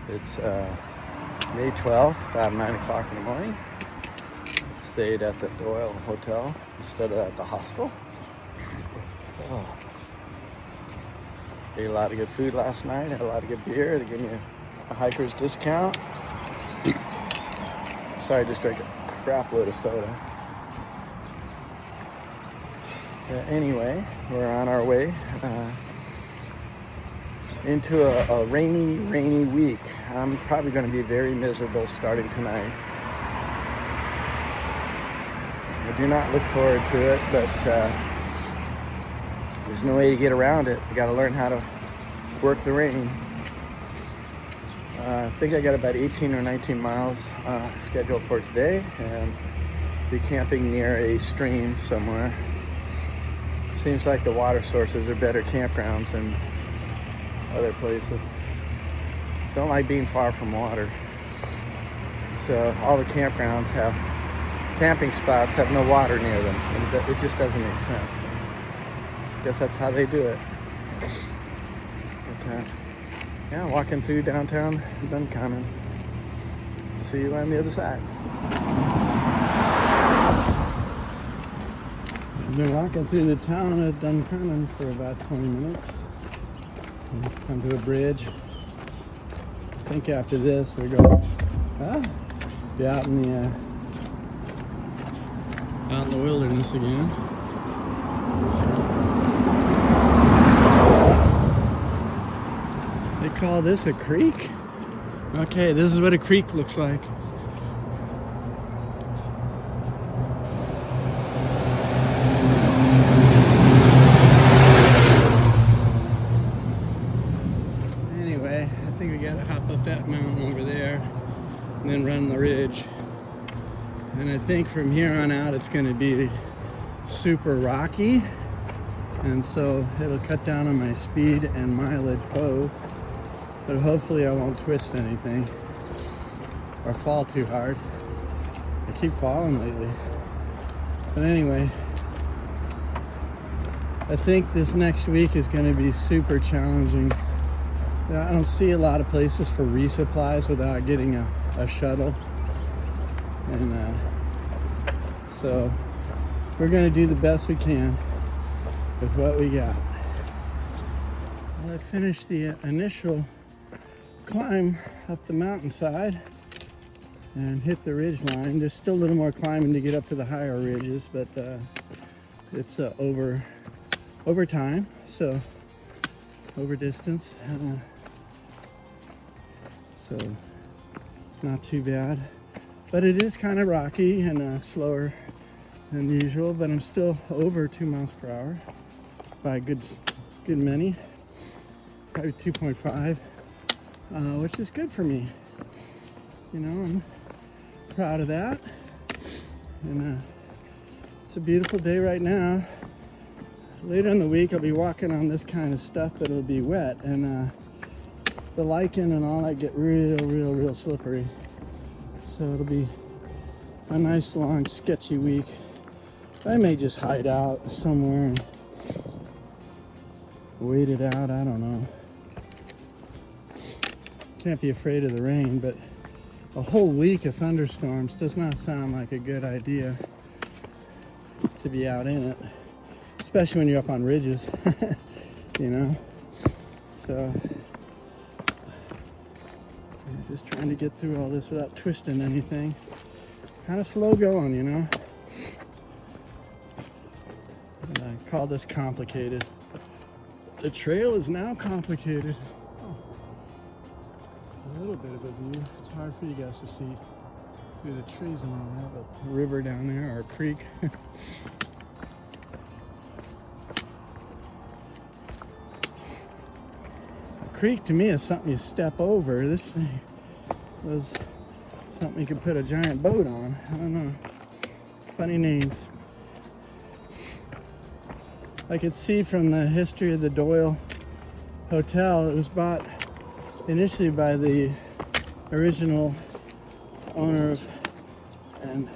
It's May 12th, about 9 o'clock in the morning. Stayed at the Doyle Hotel instead of at the hostel. Oh. Ate a lot of good food last night, had a lot of good beer. They gave me a hiker's discount. Sorry, I just drank a crap load of soda. Anyway, we're on our way into a rainy week. I'm probably going to be very miserable starting tonight. I do not look forward to it, but there's no way to get around it. You got to learn how to work the rain. I think I got about 18 or 19 miles scheduled for today, and be camping near a stream somewhere. Seems like the water sources are better campgrounds than other places. Don't like being far from water. So all the campgrounds have camping spots have no water near them, and it just doesn't make sense. I guess that's how they do it. But, yeah, walking through downtown Duncannon. See you on the other side. I've been walking through the town of Duncannon for about 20 minutes. Come to a bridge. I think after this we're going to be out in the wilderness again. They call this a creek? Okay, this is what a creek looks like. Anyway, I think we gotta hop up that mountain over there and then run the ridge. And I think from here on out it's gonna be super rocky. And so it'll cut down on my speed and mileage both. But hopefully I won't twist anything or fall too hard. I keep falling lately. But anyway, I think this next week is going to be super challenging. I don't see a lot of places for resupplies without getting a shuttle. And so we're going to do the best we can with what we got. Well, I finished the initial climb up the mountainside and hit the ridge line. There's still a little more climbing to get up to the higher ridges, but it's over time, so over distance, so not too bad. But it is kind of rocky and slower than usual, but I'm still over 2 miles per hour by a good many, probably 2.5. Which is good for me. You know, I'm proud of that. And it's a beautiful day right now. Later in the week, I'll be walking on this kind of stuff, but it'll be wet. And the lichen and all that get real slippery. So it'll be a nice, long, sketchy week. I may just hide out somewhere and wait it out. I don't know. Can't be afraid of the rain, but a whole week of thunderstorms does not sound like a good idea to be out in it, especially when you're up on ridges, you know. So I'm just trying to get through all this without twisting anything. Kind of slow going, you know. And I call this complicated. The trail is now complicated. A little bit of a view. It's hard for you guys to see through the trees and all that, but river down there, or creek. A creek to me is something you step over. This thing was something you could put a giant boat on. I don't know. Funny names. I could see from the history of the Doyle Hotel, it was bought initially by the original owner of and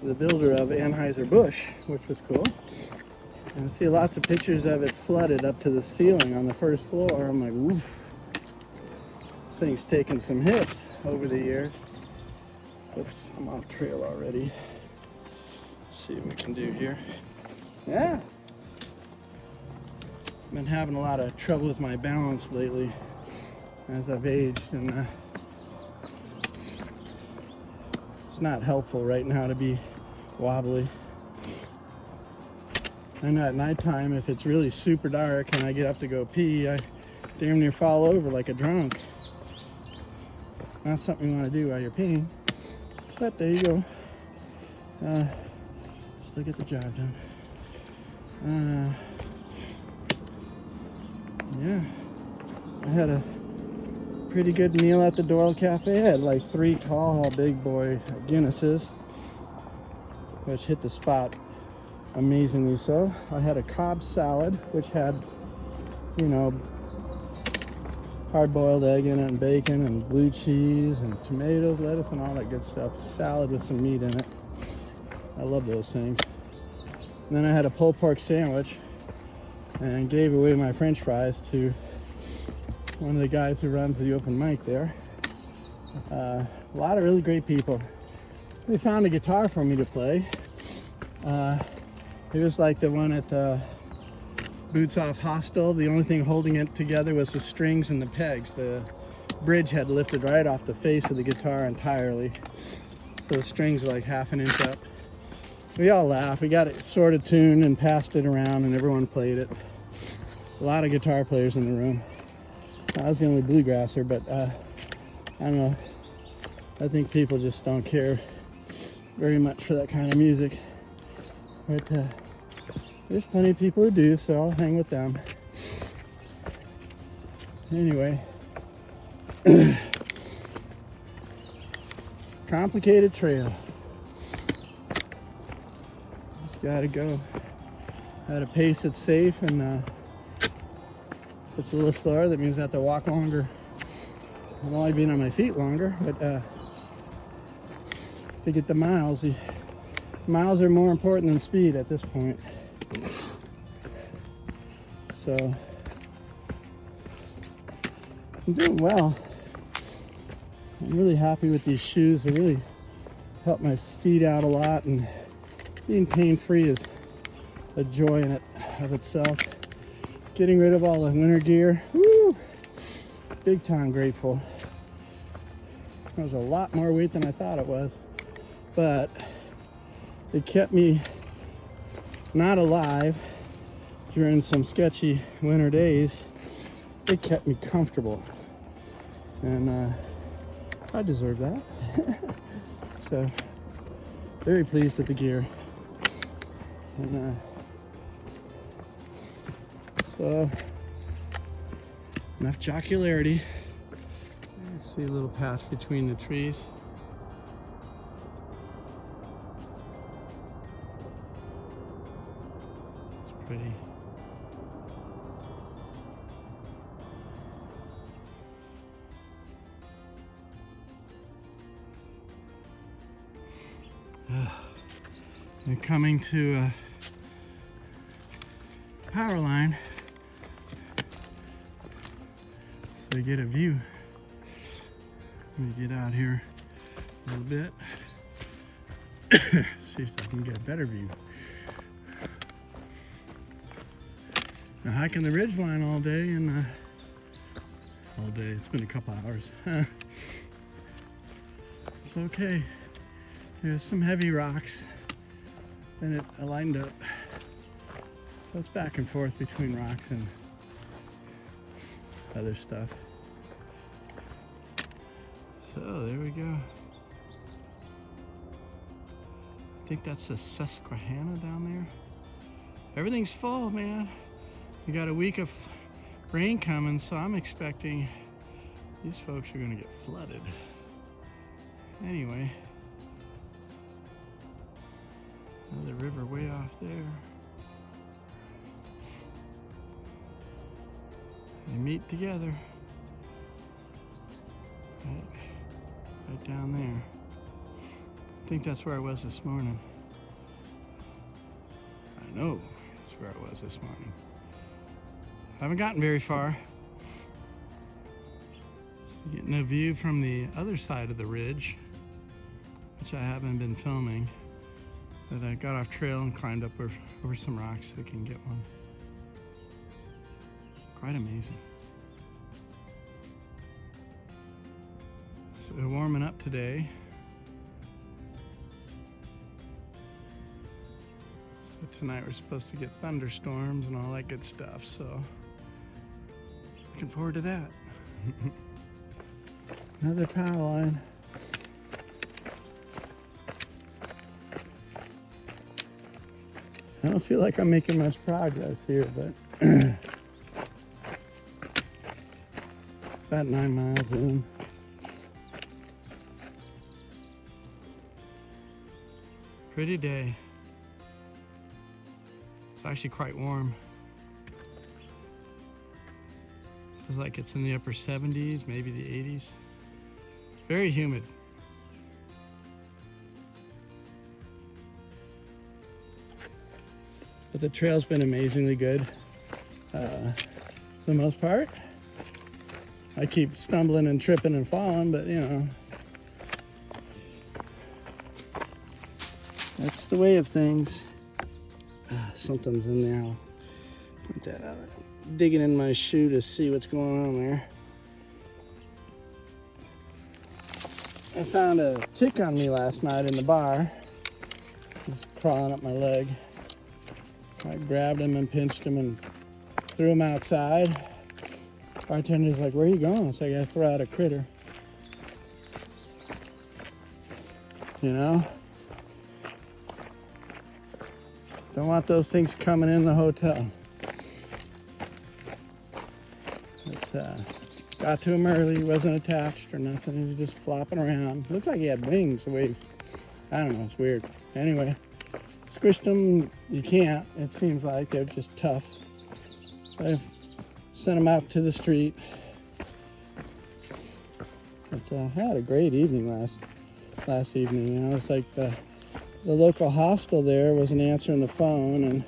the builder of Anheuser-Busch, which was cool. And I see lots of pictures of it flooded up to the ceiling on the first floor. I'm like, woof. This thing's taken some hits over the years. Oops, I'm off trail already. Let's see what we can do here. Yeah. Been having a lot of trouble with my balance lately as I've aged, and it's not helpful right now to be wobbly. And at nighttime, if it's really super dark and I get up to go pee, I damn near fall over like a drunk. Not something you want to do while you're peeing, but there you go. Still get the job done. Yeah, I had a pretty good meal at the Doyle Cafe. I had like 3 tall big boy Guinnesses, which hit the spot amazingly so. I had a Cobb salad, which had, you know, hard-boiled egg in it and bacon and blue cheese and tomatoes, lettuce, and all that good stuff. Salad with some meat in it. I love those things. And then I had a pulled pork sandwich and gave away my french fries to one of the guys who runs the open mic there. A lot of really great people. They found a guitar for me to play. It was like the one at the Boots Off Hostel. The only thing holding it together was the strings and the pegs. The bridge had lifted right off the face of the guitar entirely. So the strings were like half an inch up. We all laughed. We got it sort of tuned and passed it around and everyone played it. A lot of guitar players in the room. I was the only bluegrasser, but I don't know. I think people just don't care very much for that kind of music. But there's plenty of people who do, so I'll hang with them. Anyway. Complicated trail. Just gotta go at a pace that's safe, and if it's a little slower, that means I have to walk longer. I've only been on my feet longer, but to get the miles are more important than speed at this point. So I'm doing well. I'm really happy with these shoes. They really help my feet out a lot, and being pain-free is a joy in it of itself. Getting rid of all the winter gear, woo, big time grateful. That was a lot more weight than I thought it was, but it kept me not alive during some sketchy winter days. It kept me comfortable, and I deserve that. So very pleased with the gear, and so enough jocularity. See a little patch between the trees. It's pretty. We're coming to a power line, so you get a view. Let me get out here a little bit. See if I can get a better view. Been hiking the ridgeline all day, and all day. It's been a couple hours. It's okay. There's some heavy rocks, and it lined up. So it's back and forth between rocks and other stuff. So there we go. I think that's the Susquehanna down there. Everything's full, man. We got a week of rain coming, so I'm expecting these folks are gonna get flooded. Anyway, another river way off there. They meet together. Right down there. I think that's where I was this morning. I know that's where I was this morning. Haven't gotten very far. Getting a view from the other side of the ridge, which I haven't been filming, but I got off trail and climbed up over some rocks so I can get one. Quite amazing. So we're warming up today. So tonight we're supposed to get thunderstorms and all that good stuff, so looking forward to that. Another power line. I don't feel like I'm making much progress here, but about 9 miles in. Pretty day. It's actually quite warm. Feels like it's in the upper 70s, maybe the 80s. Very humid. But the trail's been amazingly good for the most part. I keep stumbling and tripping and falling, but you know, that's the way of things. Something's in there. I'll point that out. I'm digging in my shoe to see what's going on there. I found a tick on me last night in the bar. It was crawling up my leg. So I grabbed him and pinched him and threw him outside. Bartender's like, "Where are you going?" So I gotta throw out a critter. You know? Don't want those things coming in the hotel. Got to him early, he wasn't attached or nothing, he was just flopping around. Looked like he had wings the way, I don't know, it's weird. Anyway, squished them, you can't, it seems like, they're just tough. I sent them out to the street. But I had a great evening last evening, you know, it's like the local hostel there wasn't answering the phone, and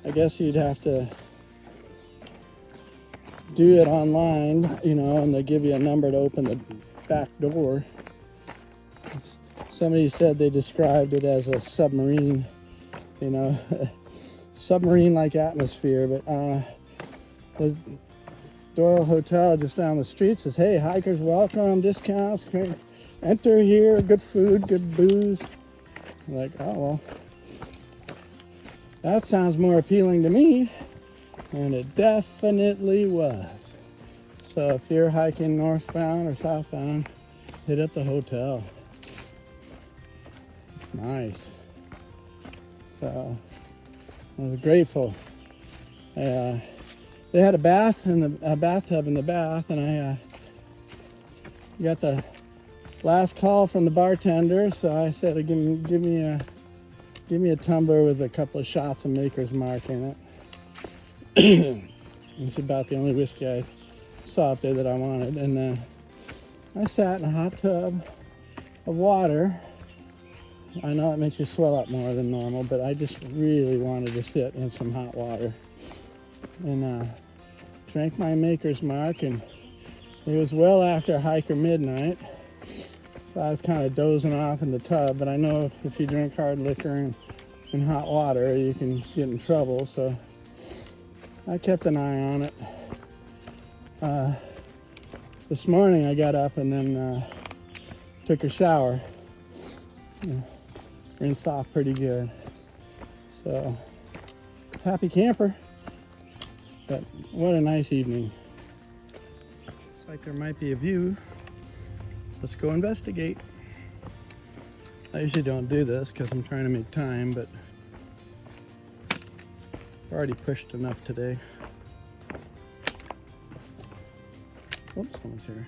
I guess you'd have to do it online, you know, and they give you a number to open the back door. Somebody said they described it as a submarine, you know, submarine-like atmosphere, but the Doyle Hotel just down the street says, "Hey, hikers welcome, discounts, enter here, good food, good booze." I'm like, oh, well, that sounds more appealing to me. And it definitely was. So if you're hiking northbound or southbound, hit up the hotel. It's nice. So I was grateful. They had a bathtub in the bath, and I got the last call from the bartender. So I said, give me a tumbler with a couple of shots of Maker's Mark in it. It's about the only whiskey I saw up there that I wanted. And I sat in a hot tub of water. I know it makes you swell up more than normal, but I just really wanted to sit in some hot water. And drank my Maker's Mark, and it was well after hiker midnight. So I was kind of dozing off in the tub, but I know if you drink hard liquor and hot water, you can get in trouble, so I kept an eye on it. This morning I got up and then took a shower. Rinsed off pretty good. So, happy camper. But what a nice evening. Looks like there might be a view. Let's go investigate. I usually don't do this because I'm trying to make time, but I've already pushed enough today. Oops, someone's here.